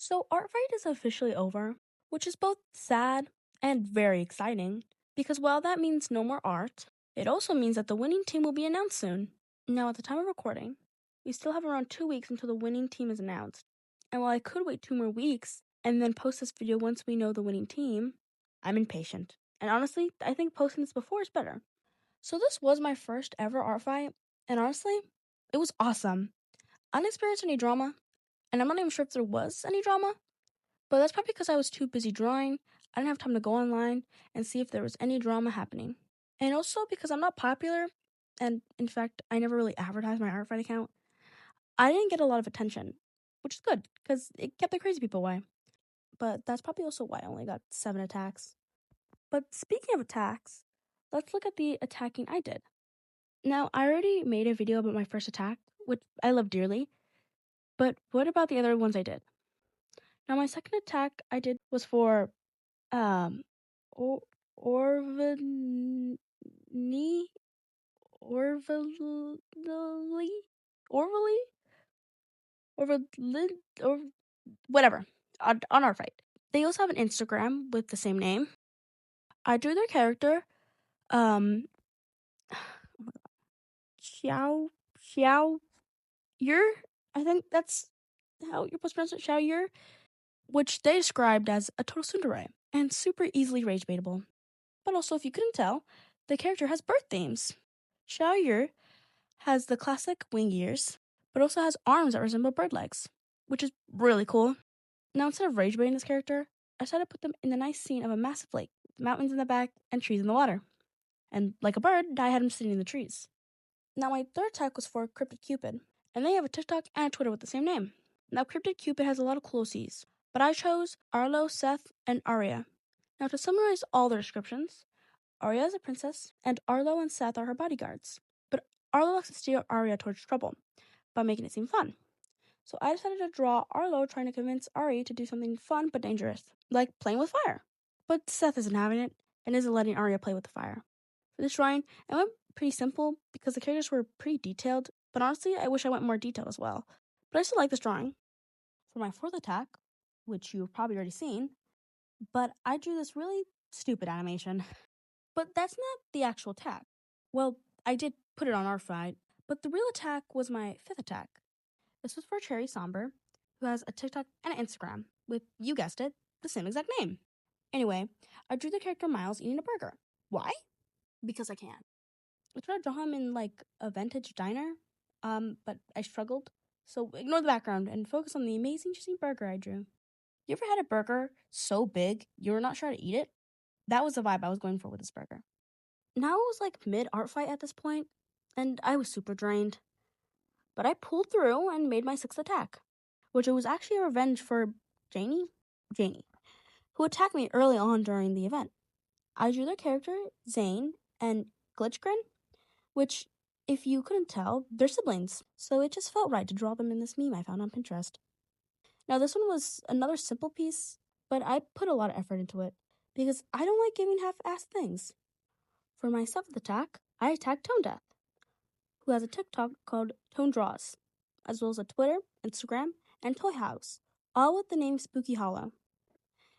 So Artfight is officially over, which is both sad and very exciting, because while that means no more art, it also means that the winning team will be announced soon. Now, at the time of recording, we still have around 2 weeks until the winning team is announced. And while I could wait 2 more weeks and then post this video once we know the winning team, I'm impatient. And honestly, I think posting this before is better. So this was my first ever art fight, and honestly, it was awesome. I didn't experience any drama, and I'm not even sure if there was any drama, but that's probably because I was too busy drawing. I didn't have time to go online and see if there was any drama happening. And also because I'm not popular, and in fact, I never really advertised my art fight account, I didn't get a lot of attention, which is good because it kept the crazy people away. But that's probably also why I only got 7 attacks. But speaking of attacks, let's look at the attacking I did. Now, I already made a video about my first attack, which I love dearly, but what about the other ones I did? Now, my second attack I did was for um or Orvally Orvally Orvally Orvally or whatever on our fight. They also have an Instagram with the same name. I drew their character, um, Xiao Yer. I think that's how you're supposed to pronounce it, Xiao Yer, which they described as a total tsundere and super easily rage baitable. But also, if you couldn't tell, the character has birth themes. Xiao Yer has the classic wing ears, but also has arms that resemble bird legs, which is really cool. Now, instead of rage baiting this character, I decided to put them in the nice scene of a massive lake, mountains in the back, and trees in the water. And like a bird, I had him sitting in the trees. Now, my third attack was for Cryptid Cupid, and they have a TikTok and a Twitter with the same name. Now, Cryptid Cupid has a lot of cool C's, but I chose Arlo, Seth, and Arya. Now, to summarize all their descriptions, Arya is a princess, and Arlo and Seth are her bodyguards. But Arlo likes to steer Arya towards trouble by making it seem fun. So I decided to draw Arlo trying to convince Ari to do something fun but dangerous, like playing with fire. But Seth isn't having it and isn't letting Arya play with the fire. For this drawing, I went pretty simple because the characters were pretty detailed, but honestly, I wish I went more detailed as well. But I still like this drawing. For my fourth attack, which you've probably already seen, but I drew this really stupid animation. But that's not the actual attack. Well, I did put it on our fight, but the real attack was my fifth attack. This was for Cherry Somber, who has a TikTok and an Instagram with, you guessed it, the same exact name. Anyway, I drew the character Miles eating a burger. Why? Because I can. I tried to draw him in like a vintage diner, but I struggled. So ignore the background and focus on the amazing juicy burger I drew. You ever had a burger so big you were not sure how to eat it? That was the vibe I was going for with this burger. Now it was like mid art fight at this point, and I was super drained. But I pulled through and made my sixth attack, which was actually a revenge for Janie, who attacked me early on during the event. I drew their character, Zane, and Glitchgrin, which, if you couldn't tell, they're siblings, so it just felt right to draw them in this meme I found on Pinterest. Now, this one was another simple piece, but I put a lot of effort into it, because I don't like giving half-assed things. For my seventh attack, I attacked Tone Death, who has a TikTok called Tone Draws, as well as a Twitter, Instagram, and Toy House, all with the name Spooky Hollow.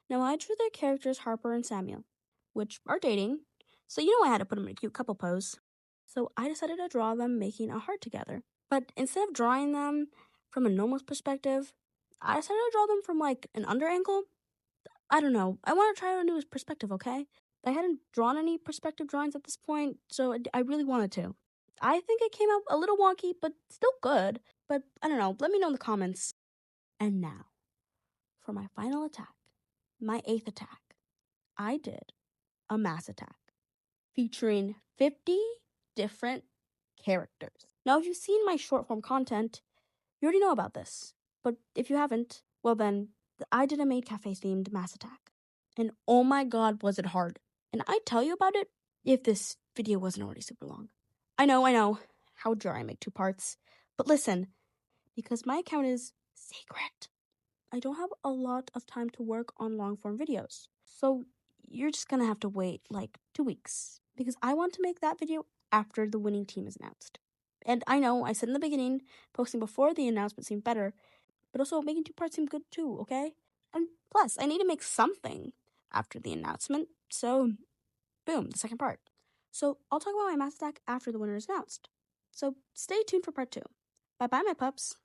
Now, I drew their characters Harper and Samuel, which are dating, so you know I had to put them in a cute couple pose. So I decided to draw them making a heart together. But instead of drawing them from a normal perspective, I decided to draw them from like an under angle. I don't know. I want to try a new perspective, okay? I hadn't drawn any perspective drawings at this point, so I really wanted to. I think it came out a little wonky, but still good. But I don't know. Let me know in the comments. And now, for my final attack, my eighth attack, I did a mass attack featuring 50 different characters. Now, if you've seen my short form content, you already know about this. But if you haven't, well then, I did a Maid Cafe themed mass attack. And oh my god, was it hard. And I'd tell you about it if this video wasn't already super long. I know. How dare I make 2 parts? But listen, because my account is secret, I don't have a lot of time to work on long form videos. So you're just gonna have to wait like 2 weeks because I want to make that video after the winning team is announced. And I know I said in the beginning, posting before the announcement seemed better, but also making 2 parts seem good too, okay? And plus, I need to make something after the announcement, so boom, the second part. So I'll talk about my math stack after the winner is announced. So stay tuned for part 2. Bye bye, my pups.